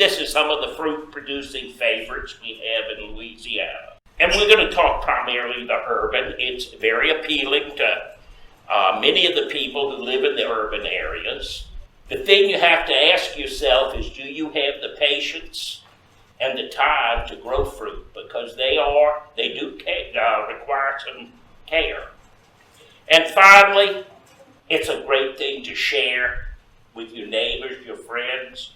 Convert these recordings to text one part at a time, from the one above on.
this is some of the fruit-producing favorites we have in Louisiana. And we're going to talk primarily the urban. It's very appealing to many of the people who live in the urban areas. The thing you have to ask yourself is, do you have the patience and the time to grow fruit? Because they do require some care. And finally, it's a great thing to share with your neighbors, your friends.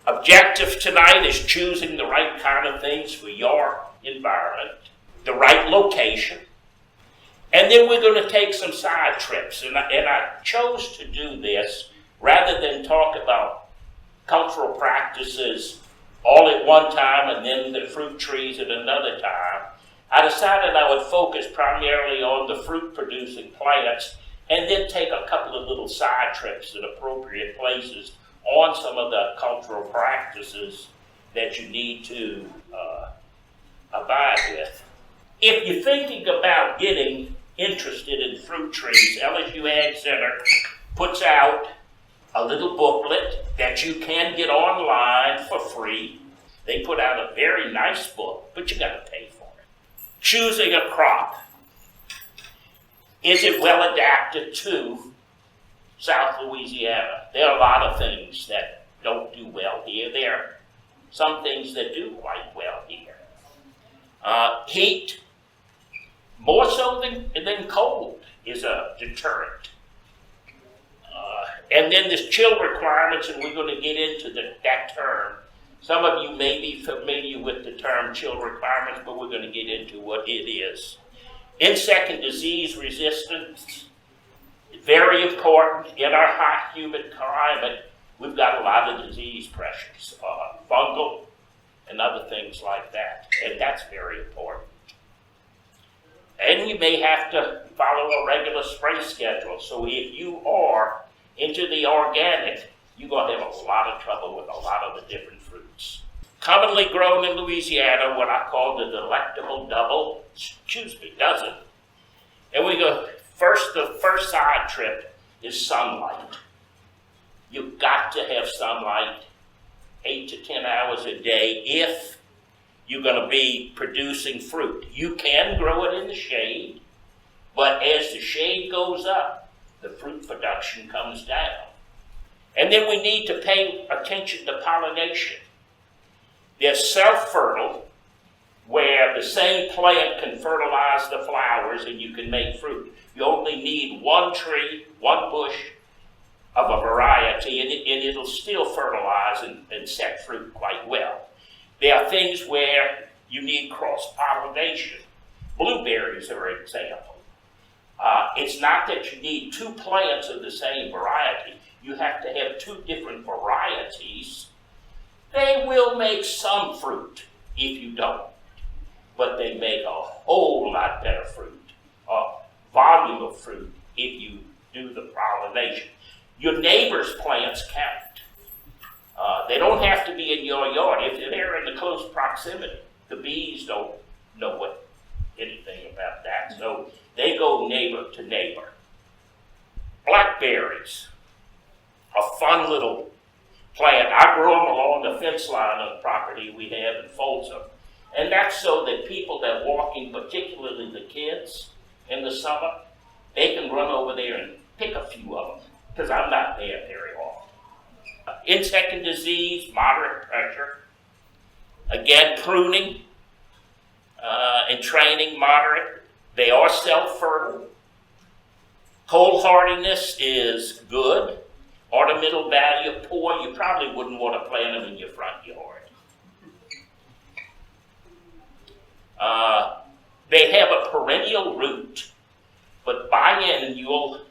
Objective tonight is choosing the right kind of things for your environment, the right location. And then we're going to take some side trips. And I chose to do this rather than talk about cultural practices all at one time and then the fruit trees at another time. I decided I would focus primarily on the fruit-producing plants and then take a couple of little side trips at appropriate places on some of the cultural practices that you need to abide with. If you're thinking about getting interested in fruit trees, LSU Ag Center puts out a little booklet that you can get online for free. They put out a very nice book, but you got to pay for it. Choosing a crop. Is it well adapted to South Louisiana? There are a lot of things that don't do well here. There are some things that do quite well here. Heat, more so than cold, is a deterrent. And then there's chill requirements, and we're going to get into that term. Some of you may be familiar with the term chill requirements, but we're going to get into what it is. Insect and disease resistance, very important. In our hot, humid climate, we've got a lot of disease pressures, fungal and other things like that, and that's very important. And you may have to follow a regular spray schedule. So if you are into the organic, you're going to have a lot of trouble with a lot of the different fruits. Commonly grown in Louisiana, what I call the delectable dozen. And we go, the first side trip is sunlight. You've got to have sunlight 8 to 10 hours a day if you're going to be producing fruit. You can grow it in the shade, but as the shade goes up, the fruit production comes down. And then we need to pay attention to pollination. There's self-fertile, where the same plant can fertilize the flowers and you can make fruit. You only need one tree, one bush of a variety, and it'll still fertilize and set fruit quite well. There are things where you need cross-pollination. Blueberries are an example. It's not that you need two plants of the same variety. You have to have two different varieties. They will make some fruit if you don't, but they make a whole lot better fruit, volume of fruit, if you do the pollination. Your neighbor's plants count. They don't have to be in your yard. If they're in the close proximity, the bees don't know anything about that, so they go neighbor to neighbor. Blackberries, a fun little plant. I grow them along the fence line of the property we have in Folsom. And that's so that people that walk in, particularly the kids in the summer, they can run over there and pick a few of them, because I'm not there very often. Insect and disease, moderate pressure. Again, pruning and training, moderate. They are self-fertile. Cold hardiness is good. Ornamental value, poor. You probably wouldn't want to plant them in your front yard. They have a perennial root, but biennial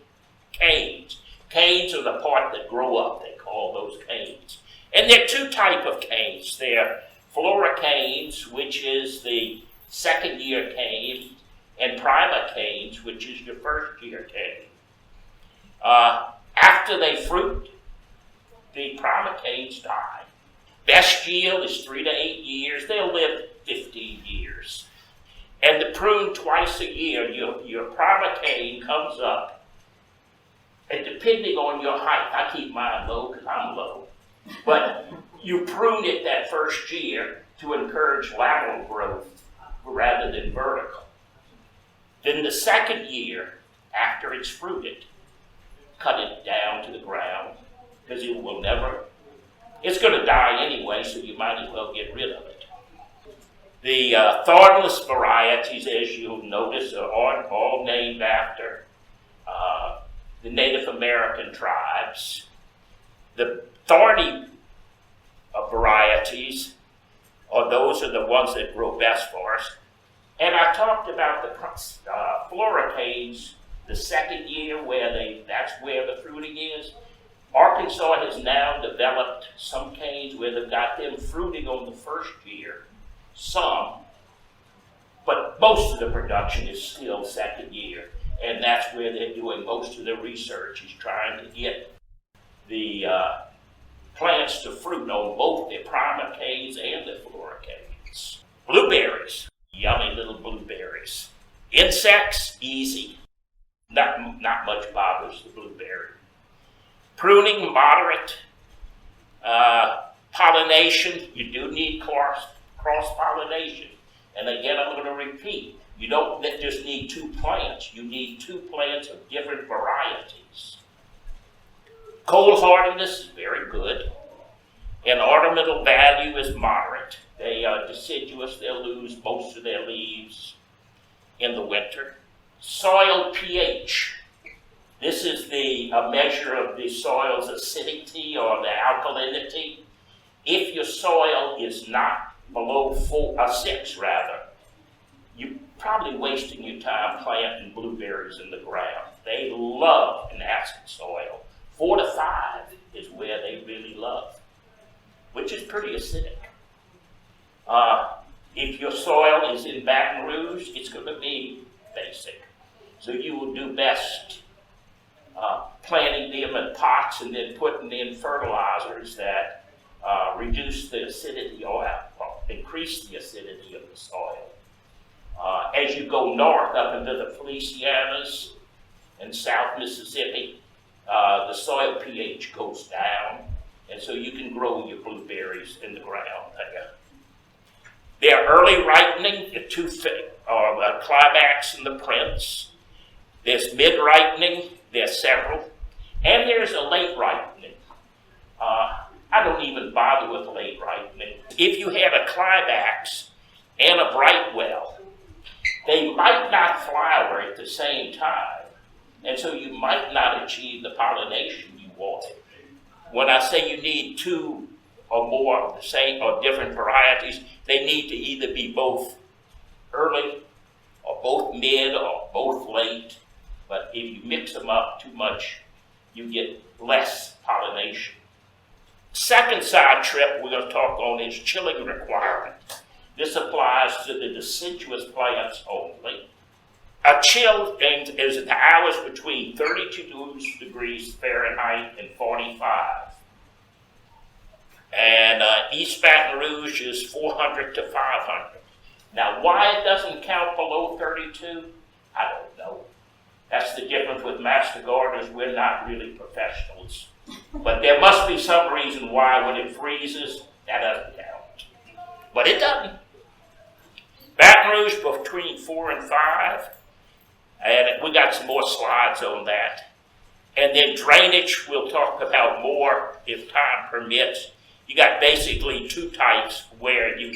canes. Canes are the part that grow up. They call those canes. And there are two types of canes. They're flora canes, which is the second-year cane, and prima canes, which is your first-year cane. After they fruit, the prima canes die. Best yield is 3 to 8 years. They'll live 15 years. And the prune twice a year, your prima cane comes up. And depending on your height, I keep mine low because I'm low. But You prune it that first year to encourage lateral growth rather than vertical. Then the second year, after it's fruited, cut it down to the ground, because it's going to die anyway, so you might as well get rid of it. The thornless varieties, as you'll notice, are all named after the Native American tribes. The thorny varieties, those are the ones that grow best for us. And I talked about the flora canes the second year, that's where the fruiting is. Arkansas has now developed some canes where they've got them fruiting on the first year, some, but most of the production is still second year, and that's where they're doing most of the research, is trying to get the plants to fruit on both the primer canes and the flora canes. Blueberries, yummy little blueberries. Insects, easy. Not much bothers the blueberry. Pruning, moderate. Pollination, you do need cross-pollination. And again, I'm going to repeat, you don't just need two plants. You need two plants of different varieties. Cold hardiness is very good. And ornamental value is moderate. They are deciduous. They'll lose most of their leaves in the winter. Soil pH. This is a measure of the soil's acidity or the alkalinity. If your soil is not below 6, you're probably wasting your time planting blueberries in the ground. They love an acid soil. 4 to 5 is where they really love, which is pretty acidic. If your soil is in Baton Rouge, it's going to be basic. So you will do best planting them in pots and then putting in fertilizers that reduce the acidity or increase the acidity of the soil. As you go north up into the Felicianas and South Mississippi, the soil pH goes down, and so you can grow your blueberries in the ground there. They're early ripening, the two the climax and the prince. There's mid-ripening, there's several, and there's a late ripening. I don't even bother with late ripening. If you had a climax and a brightwell, they might not flower at the same time, and so you might not achieve the pollination you wanted. When I say you need two or more of the same or different varieties, they need to either be both early or both mid or both late. But if you mix them up too much, you get less pollination. Second side trip we're going to talk on is chilling requirement. This applies to the deciduous plants only. A chill is at the hours between 32 degrees Fahrenheit and 45. And East Baton Rouge is 400 to 500. Now, why it doesn't count below 32, I don't know. That's the difference with Master Gardeners. We're not really professionals. But there must be some reason why when it freezes, that doesn't count. But it doesn't. Baton Rouge between 4 and 5. And we got some more slides on that. And then drainage, we'll talk about more if time permits. You got basically two types where you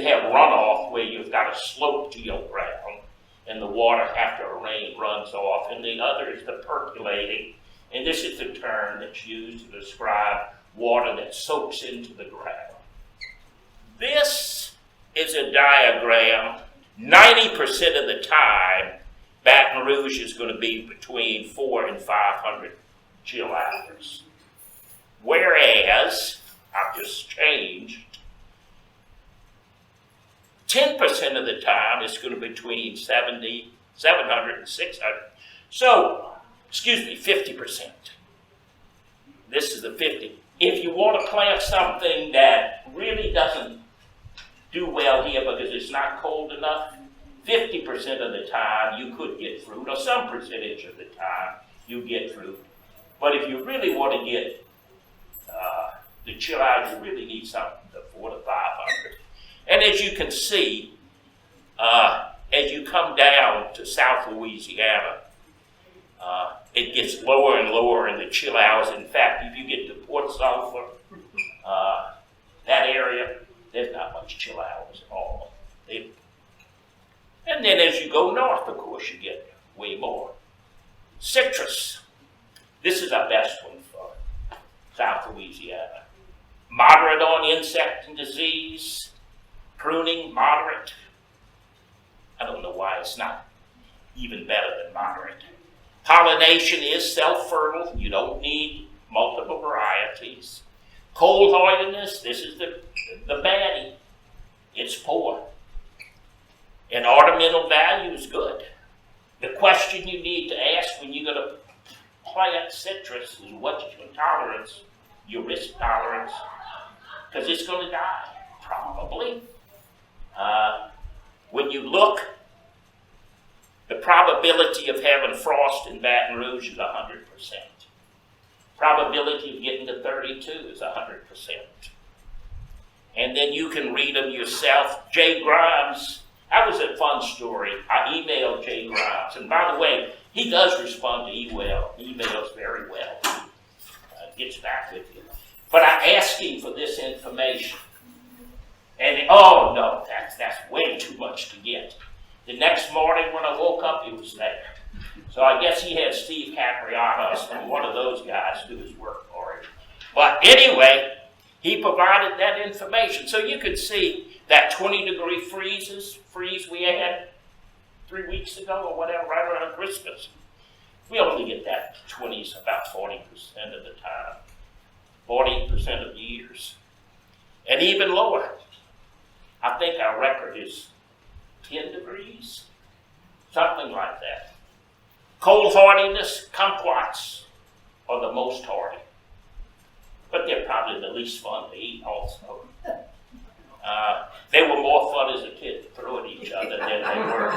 have runoff, where you've got a slope to your ground, and the water after a rain runs off. And the other is the percolating. And this is the term that's used to describe water that soaks into the ground. This is a diagram. 90% of the time, Baton Rouge is going to be between 4 and 500 chill hours. Whereas, I've just changed, 10% of the time it's going to be between 700 and 600. So, 50%. This is the 50. If you want to plant something that really doesn't do well here because it's not cold enough, 50% of the time you could get fruit, or some percentage of the time you get fruit. But if you really want to get the chill out, you really need something to 400 to 500. And as you can see, as you come down to South Louisiana, it gets lower and lower in the chill hours. In fact, if you get to Port Sulphur, that area, there's not much chill hours at all. And then as you go north, of course, you get way more. Citrus. This is our best one for South Louisiana. Moderate on insect and disease. Pruning, moderate. I don't know why it's not even better than moderate. Pollination is self-fertile. You don't need multiple varieties. Cold hardiness, this is the baddie. It's poor. And ornamental value is good. The question you need to ask when you're going to plant citrus is what's your tolerance, your risk tolerance, because it's going to die, probably. When you look, the probability of having frost in Baton Rouge is 100%. Probability of getting to 32 is 100%. And then you can read them yourself. Jay Grimes, that was a fun story. I emailed Jay Grimes, and by the way, he does respond to emails very well. He gets back with you. But I asked him for this information. And oh no, that's way too much to get. The next morning when I woke up, it was there. So I guess he had Steve Caprianos and one of those guys do his work for him. But anyway, he provided that information. So you could see that 20-degree freeze we had 3 weeks ago or whatever, right around Christmas. We only get that 20s about 40% of the time, 40% of years, and even lower. I think our record is 10 degrees, something like that. Cold hardiness, kumquats are the most hardy, but they're probably the least fun to eat also. They were more fun as a kid to throw at each other than they were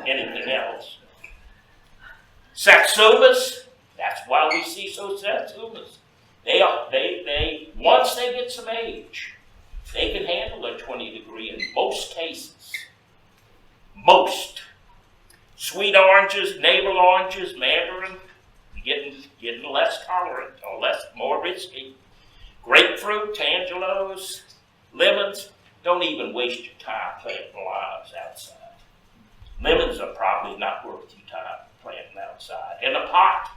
anything else. Satsumas, that's why we see so satsumas. They once they get some age, they can handle a 20-degree in most cases. Most. Sweet oranges, navel oranges, mandarin, getting less tolerant or more risky. Grapefruit, tangelos, lemons. Don't even waste your time planting limes outside. Lemons are probably not worth your time planting outside. In a pot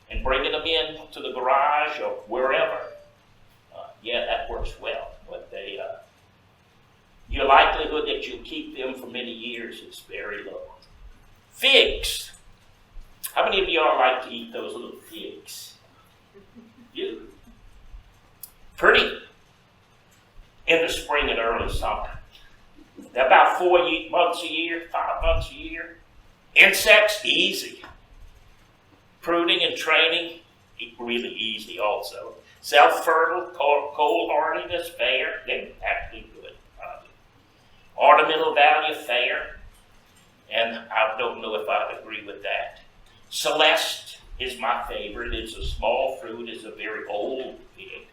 and bringing them in to the garage or wherever. Yeah, that works well. But your likelihood that you'll keep them for many years is very low. Figs. How many of y'all like to eat those little figs? You? Pretty. In the spring and early summer. They're about 4 months a year, 5 months a year. Insects, easy. Pruning and training, really easy also. Self-fertile, cold hardiness, fair, they're actually good. Ornamental value, fair. And I don't know if I'd agree with that. Celeste is my favorite. It's a small fruit. It's a very old fig.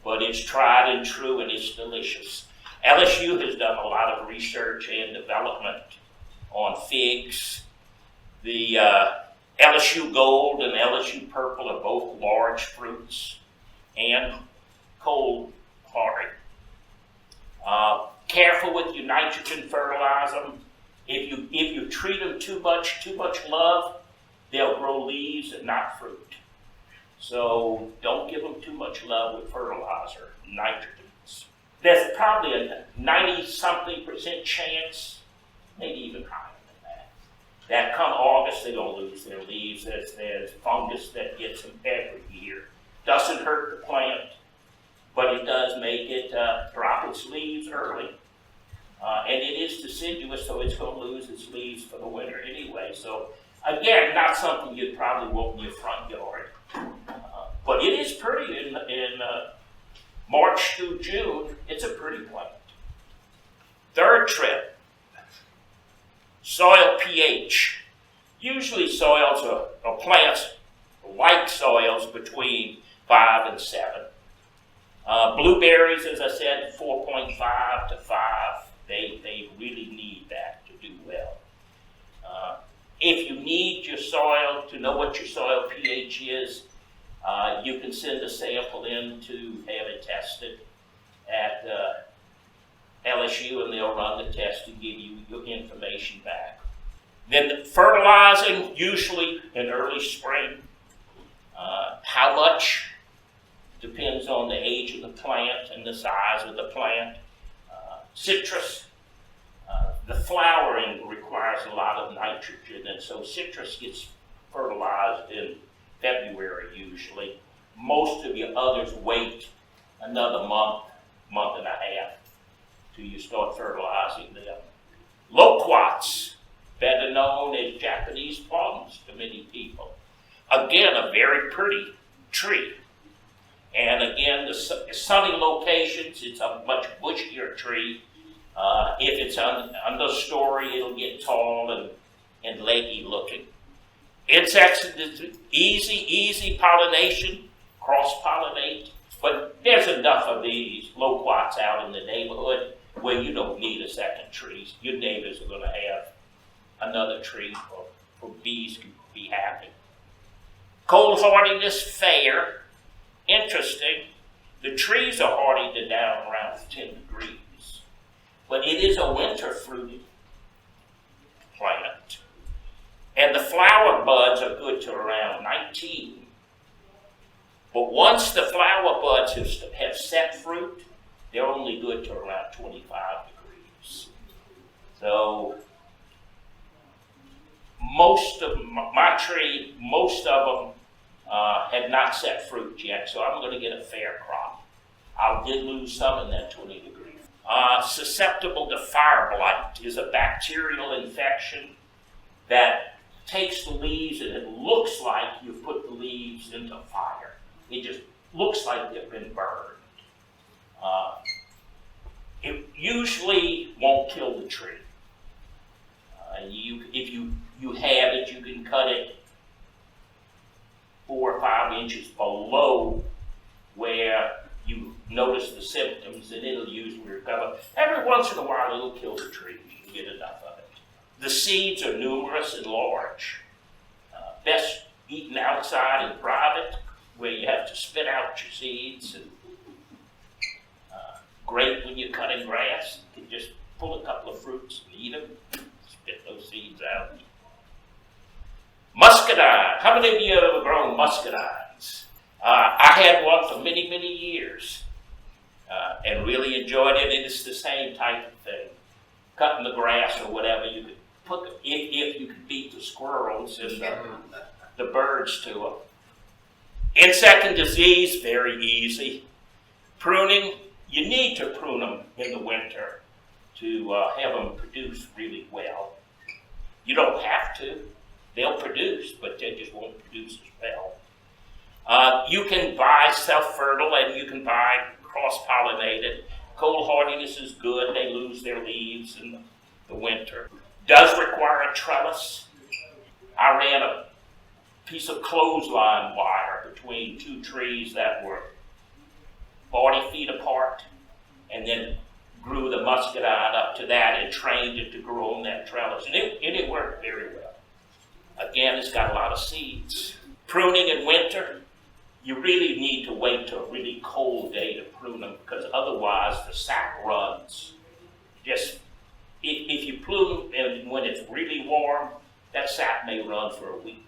But it's tried and true and it's delicious. LSU has done a lot of research and development on figs. The LSU Gold and LSU Purple are both large fruits and cold hardy. Careful with your nitrogen fertilizer. If you treat them too much love, they'll grow leaves and not fruit. So don't give them too much love with fertilizer, nitrogens. There's probably a 90-something% chance, maybe even higher than that come August they're going to lose their leaves. There's fungus that gets them every year. Doesn't hurt the plant, but it does make it drop its leaves early. And it is deciduous, so it's going to lose its leaves for the winter anyway. So, again, not something you'd probably want in your front yard. But it is pretty in March through June. It's a pretty plant. Third trip, soil pH. Usually soils or plants like soils between 5 and 7. Blueberries, as I said, 4.5 to 5. They really need that to do well. If you need your soil to know what your soil pH is, you can send a sample in to have it tested at LSU, and they'll run the test and give you your information back. Then the fertilizing, usually in early spring. How much depends on the age of the plant and the size of the plant. Citrus, the flowering requires a lot of nitrogen, and so citrus gets fertilized in February usually. Most of your others wait another month and a half till you start fertilizing them. Loquats, better known as Japanese plums to many people. Again, a very pretty tree. And again, the sunny locations, it's a much bushier tree. If it's understory, it'll get tall and leggy looking. Insects, easy pollination, cross-pollinate. But there's enough of these loquats out in the neighborhood where you don't need a second tree. Your neighbors are going to have another tree for bees can be happy. Cold hardiness, fair. Interesting. The trees are hardy to down around 10 degrees. But it is a winter fruiting plant. And the flower buds are good to around 19. But once the flower buds have set fruit, they're only good to around 25 degrees. So most of my tree, most of them had not set fruit yet, so I'm going to get a fair crop. I did lose some in that 20 degrees. Susceptible to fire blight is a bacterial infection that takes the leaves and it looks like you've put the leaves into fire. It just looks like they've been burned. It usually won't kill the tree. If you have it, you can cut it 4 or 5 inches below where you notice the symptoms, and it'll usually recover. Every once in a while, it'll kill the tree. You can get enough of it. The seeds are numerous and large. Best eaten outside in private, where you have to spit out your seeds. And great when you're cutting grass. You can just pull a couple of fruits and eat them. Spit those seeds out. Muscadine. How many of you have ever grown muscadines? I had one for many, many years and really enjoyed it. And it's the same type of thing. Cutting the grass or whatever, you could put if you could beat the squirrels and the birds to them. Insect and disease, very easy. Pruning, you need to prune them in the winter to have them produce really well. You don't have to. They'll produce, but they just won't produce as well. You can buy self-fertile and you can buy cross-pollinated. Cold hardiness is good. They lose their leaves in the winter. Does require a trellis. I ran a piece of clothesline wire between 2 trees that were 40 feet apart, and then grew the muscadine up to that and trained it to grow on that trellis. And it worked very well. Again, it's got a lot of seeds. Pruning in winter, you really need to wait till a really cold day to prune them, because otherwise the sap runs. Just if you prune and when it's really warm, that sap may run for a week.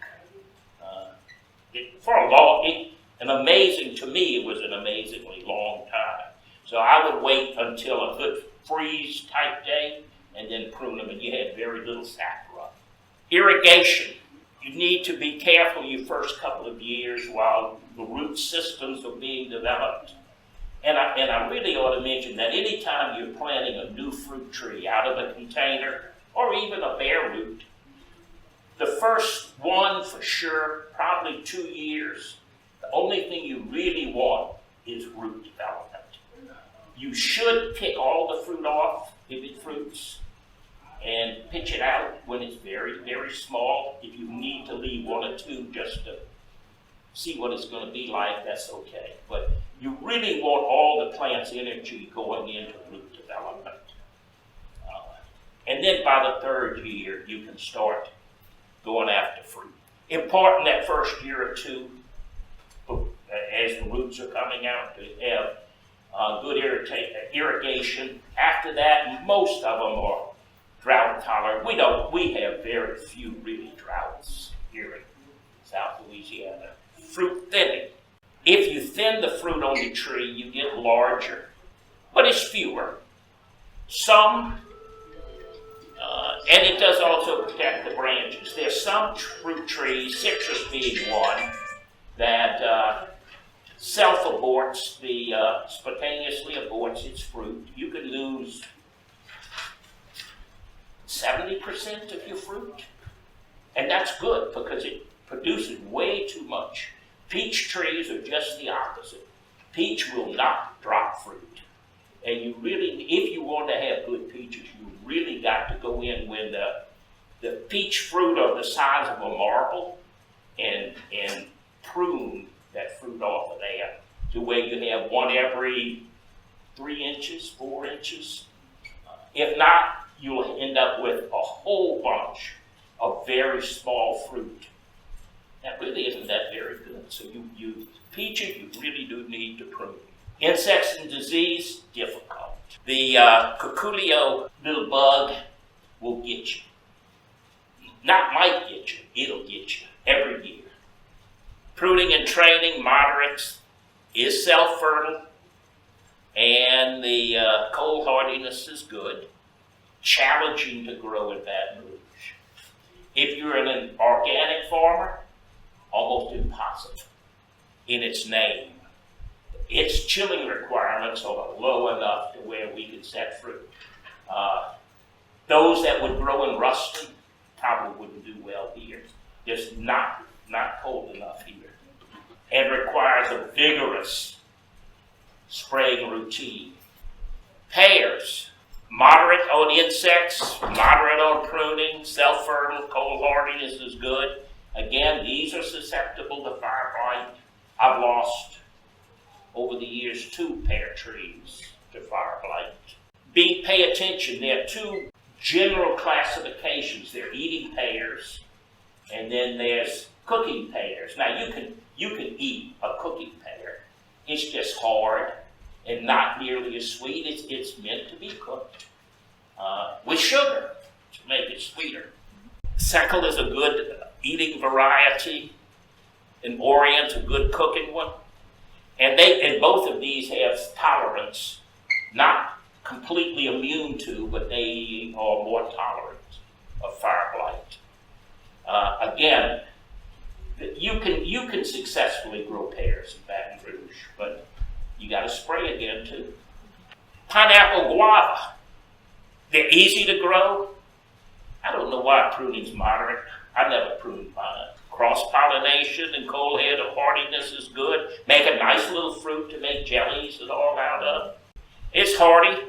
To me, it was an amazingly long time. So I would wait until a good freeze type day and then prune them, and you had very little sap run. Irrigation. You need to be careful your first couple of years while the root systems are being developed. And I really ought to mention that anytime you're planting a new fruit tree out of a container or even a bare root, the first one for sure, probably 2 years, the only thing you really want is root development. You should pick all the fruit off if it fruits and pitch it out when it's very, very small. If you need to leave 1 or 2 just to see what it's going to be like, that's okay. But You really want all the plant's energy going into root development. And then by the third year, you can start going after fruit. Important that first year or two, as the roots are coming out, to have good irrigation. After that, most of them are drought tolerant. We have very few really droughts here in South Louisiana. Fruit thinning. If you thin the fruit on the tree, you get larger, but it's fewer. Some, and it does also protect the branches. There's some fruit trees, citrus being one, that self-aborts, spontaneously aborts its fruit. You could lose 70% of your fruit, and that's good because it produces way too much. Peach trees are just the opposite. Peach will not drop fruit. And you really, if you want to have good peaches, you really got to go in when the peach fruit are the size of a marble and prune that fruit off of there to where you have one every 3 inches, 4 inches. If not, you'll end up with a whole bunch of very small fruit. That really isn't that very good. So peaches, you really do need to prune. Insects and disease, difficult. The Cuculio little bug will get you. Not might get you, it'll get you every year. Pruning and training, moderate, is self-fertile, and the cold hardiness is good. Challenging to grow in Baton Rouge. If you're an organic farmer, almost impossible in its name. Its chilling requirements are low enough to where we can set fruit. Those that would grow in Ruston probably wouldn't do well here. Just not cold enough here. And requires a vigorous spraying routine. Pears, moderate on insects, moderate on pruning, self-fertile, cold hardiness is good. Again, these are susceptible to fire blight. I've lost, over the years, 2 pear trees to fire blight. Pay attention, there are 2 general classifications. There are eating pears, and then there's cooking pears. Now, you can eat a cooking pear. It's just hard and not nearly as sweet. It's meant to be cooked with sugar to make it sweeter. Seckel is a good eating variety, and Orient a good cooking one. And both of these have tolerance, not completely immune to, but they are more tolerant of fire blight. Again, you can successfully grow pears in Baton Rouge, but you got to spray again too. Pineapple, guava, they're easy to grow. I don't know why pruning's moderate. I never pruned mine. Cross-pollination and cold head of hardiness is good. Make a nice little fruit to make jellies and all out of. It's hardy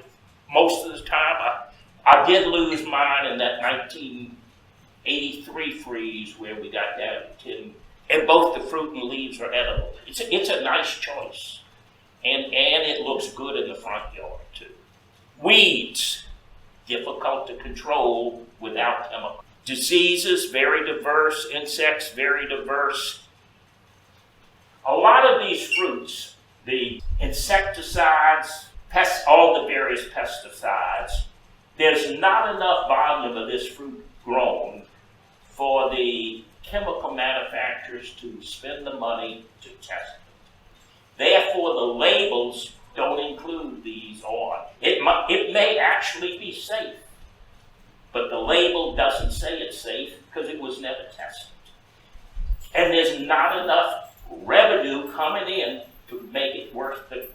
most of the time. I did lose mine in that 1983 freeze where we got down to 10. And both the fruit and leaves are edible. It's a nice choice. And it looks good in the front yard too. Weeds, difficult to control without chemicals. Diseases, very diverse. Insects, very diverse. A lot of these fruits, the insecticides, all the various pesticides, there's not enough volume of this fruit grown for the chemical manufacturers to spend the money to test it. Therefore, the labels don't include these on. It may actually be safe, but the label doesn't say it's safe because it was never tested. And there's not enough revenue coming in to make it worth the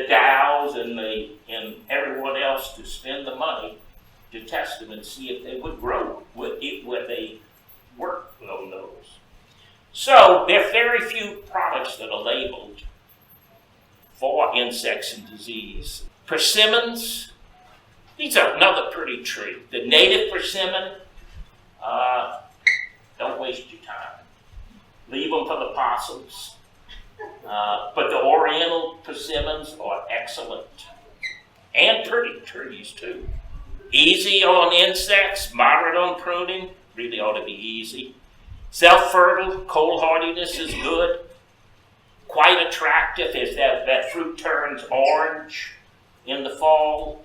Dows and everyone else to spend the money to test them and see if they would grow, would they work on those. So there are very few products that are labeled for insects and disease. Persimmons, these are another pretty tree. The native persimmon, don't waste your time. Leave them for the possums. But the oriental persimmons are excellent. And pretty trees too. Easy on insects, moderate on pruning, really ought to be easy. Self-fertile, cold hardiness is good. Quite attractive as that fruit turns orange in the fall.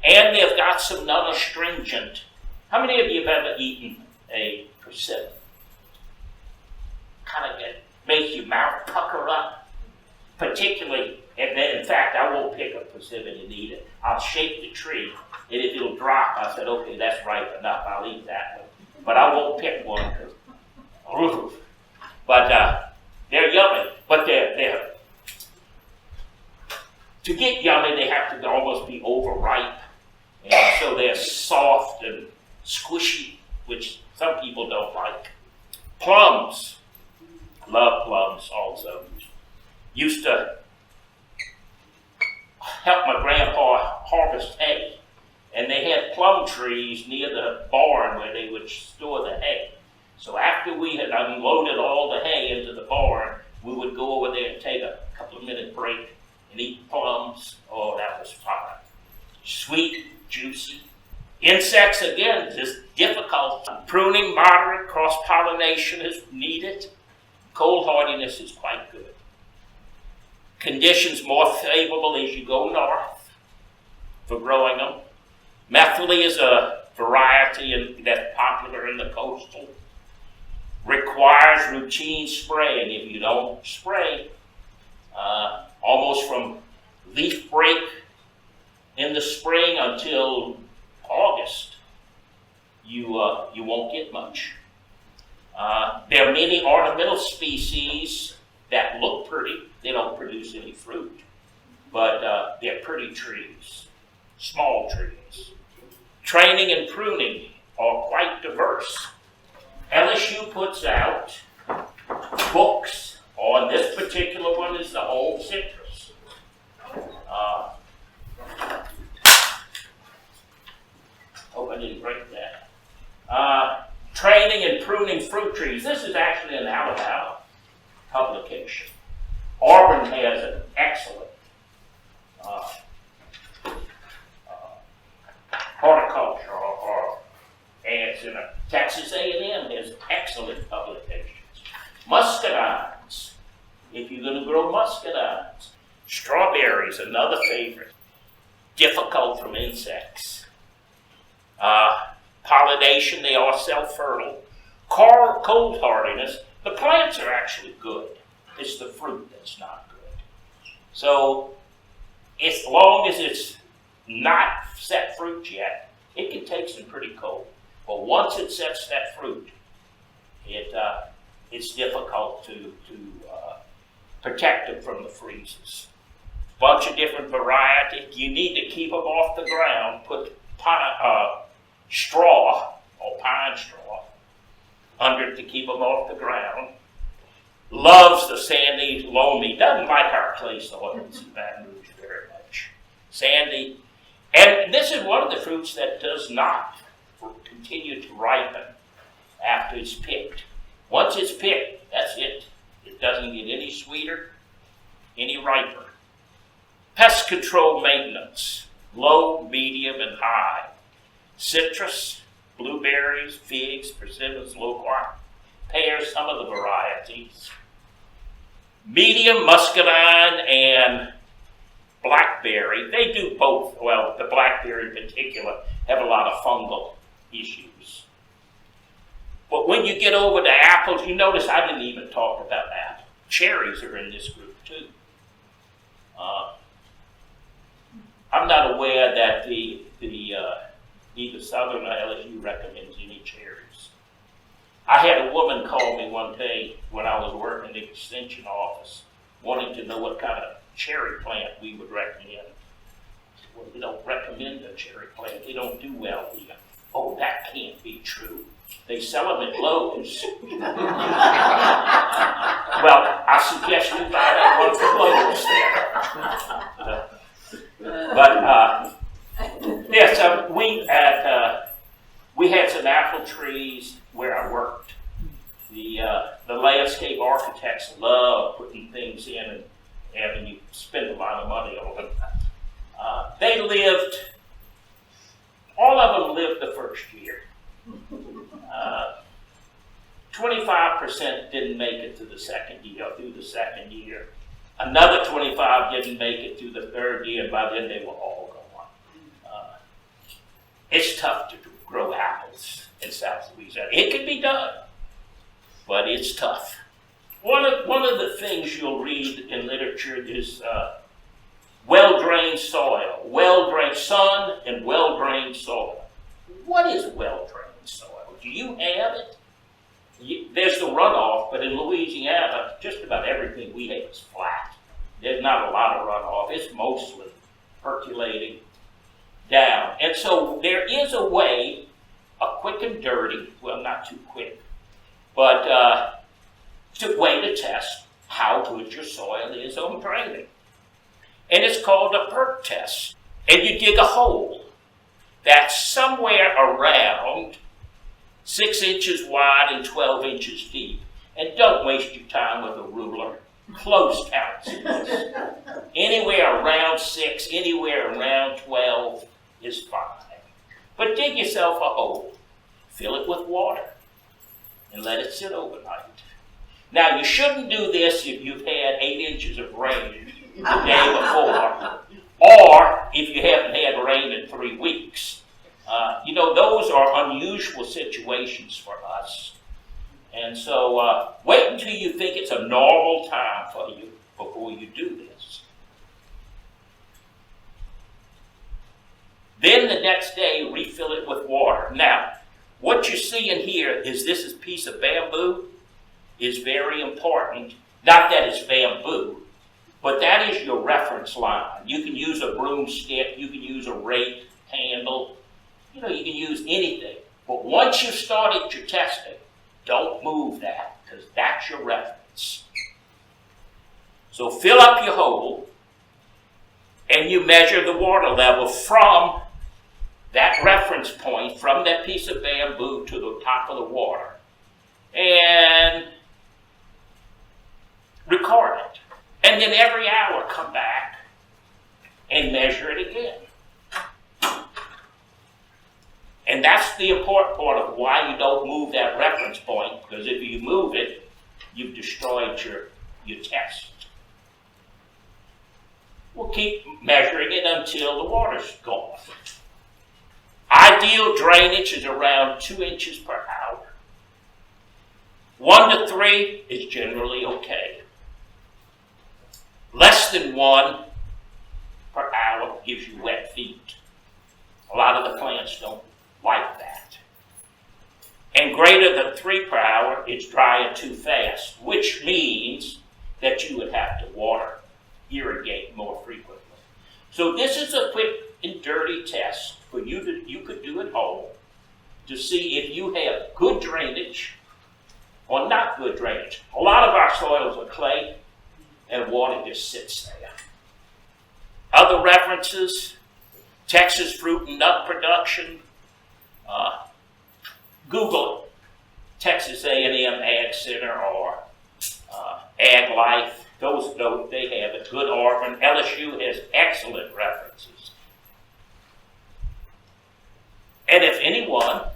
And they've got some non-astringent. How many of you have ever eaten a persimmon? Kind of makes your mouth pucker up. Particularly, in fact, I won't pick a persimmon and eat it. I'll shake the tree, and if it'll drop, I said, okay, that's ripe enough, I'll eat that one. But I won't pick one. But they're yummy. But they're to get yummy, they have to almost be overripe. And so they're soft and squishy, which some people don't like. Plums. Love plums also. Used to help my grandpa harvest hay. And they had plum trees near the barn where they would store the hay. So after we had unloaded all the hay into the barn, we would go over there and take a couple of minute break and eat plums. Oh, that was fun. Sweet, juicy. Insects, again, just difficult. Pruning, moderate, cross-pollination is needed. Cold hardiness is quite good. Conditions more favorable as you go north for growing them. Methylae is a variety that's popular in the coastal. Requires routine spraying. If you don't spray, almost from leaf break in the spring until August, you won't get much. There are many ornamental species that look pretty. They don't produce any fruit, but they're pretty trees, small trees. Training and pruning are quite diverse. LSU puts out books on this particular one is the whole citrus. Hope I didn't break that. Training and pruning fruit trees. This is actually an Alabama publication. Auburn has an excellent horticulture and it's in Texas A&M has excellent publications. Muscadines, if you're going to grow muscadines. Strawberries, another favorite. Difficult from insects. Pollination, they are self-fertile. Cold hardiness, the plants are actually good. It's the fruit that's not good. So, as long as it's not set fruit yet, it can take some pretty cold. But once it sets that fruit, it's difficult to protect them from the freezes. Bunch of different varieties. You need to keep them off the ground. Put straw or pine straw under it to keep them off the ground. Loves the sandy, loamy. Doesn't like our clay soils in Baton Rouge very much. Sandy. And this is one of the fruits that does not continue to ripen after it's picked. Once it's picked, that's it. It doesn't get any sweeter, any riper. Pest control maintenance, low, medium, and high. Citrus, blueberries, figs, persimmons, loquat, pears, some of the varieties. Medium, muscadine, and blackberry. They do both. Well, the blackberry in particular have a lot of fungal issues. But when you get over to apples, you notice I didn't even talk about apples. Cherries are in this group too. I'm not aware that either Southern or LSU recommends any cherries. I had a woman call me one day when I was working in the extension office, wanting to know what kind of cherry plant we would recommend. I said, well, we don't recommend a cherry plant. They don't do well here. Oh, that can't be true. They sell them at Lowe's. Well, I suggest you buy that one from Lowe's there. But we had some apple trees where I worked. The landscape architects loved they lived, all of them lived the first year. 25% didn't make it to the second year, through the second year. Another 25 didn't make it through the third year, and by then they were all gone. It's tough to grow apples in South Louisiana. It can be done, but it's tough. One of the things you'll read in literature is well-drained soil, well-drained sun, and well-drained soil. What is well-drained soil? Do you have it? There's the runoff, but in Louisiana, just about everything we have is flat. There's not a lot of runoff. It's mostly percolating down. And so there is a way, a quick and dirty, well, not too quick, but it's a way to test how good your soil is on draining. And it's called a perk test. And you dig a hole that's somewhere around 6 inches wide and 12 inches deep. And don't waste your time with a ruler. Close counts. Anywhere around 6, anywhere around 12 is fine. But dig yourself a hole. Fill it with water. And let it sit overnight. Now, you shouldn't do this if you've had 8 inches of rain the day before, or if you haven't had rain in 3 weeks. Those are unusual situations for us. And so wait until you think it's a normal time for you before you do this. Then the next day, refill it with water. Now, what you're seeing here is this piece of bamboo is very important. Not that it's bamboo, but that is your reference line. You can use a broomstick, you can use a rake handle, you can use anything. But once you've started your testing, don't move that, because that's your reference. So fill up your hole, and you measure the water level from that reference point, from that piece of bamboo to the top of the water, and record it. And then every hour come back and measure it again. And that's the important part of why you don't move that reference point, because if you move it, you've destroyed your test. We'll keep measuring it until the water's gone. Ideal drainage is around 2 inches per hour. 1 to 3 is generally okay. Less than 1 per hour gives you wet feet. A lot of the plants don't like that. And greater than 3 per hour, it's drying too fast, which means that you would have to irrigate more frequently. So this is a quick and dirty test for you could do at home to see if you have good drainage or not good drainage. A lot of our soils are clay and water just sits there. Other references, Texas fruit and nut production. Google it. Texas A&M Ag Center or Ag Life. Those they have a good orphan. LSU has excellent references. And if anyone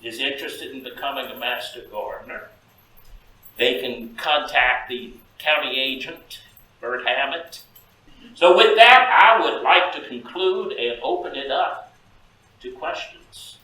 is interested in becoming a Master Gardener, they can contact the county agent, Bert Hammett. So with that, I would like to conclude and open it up to questions.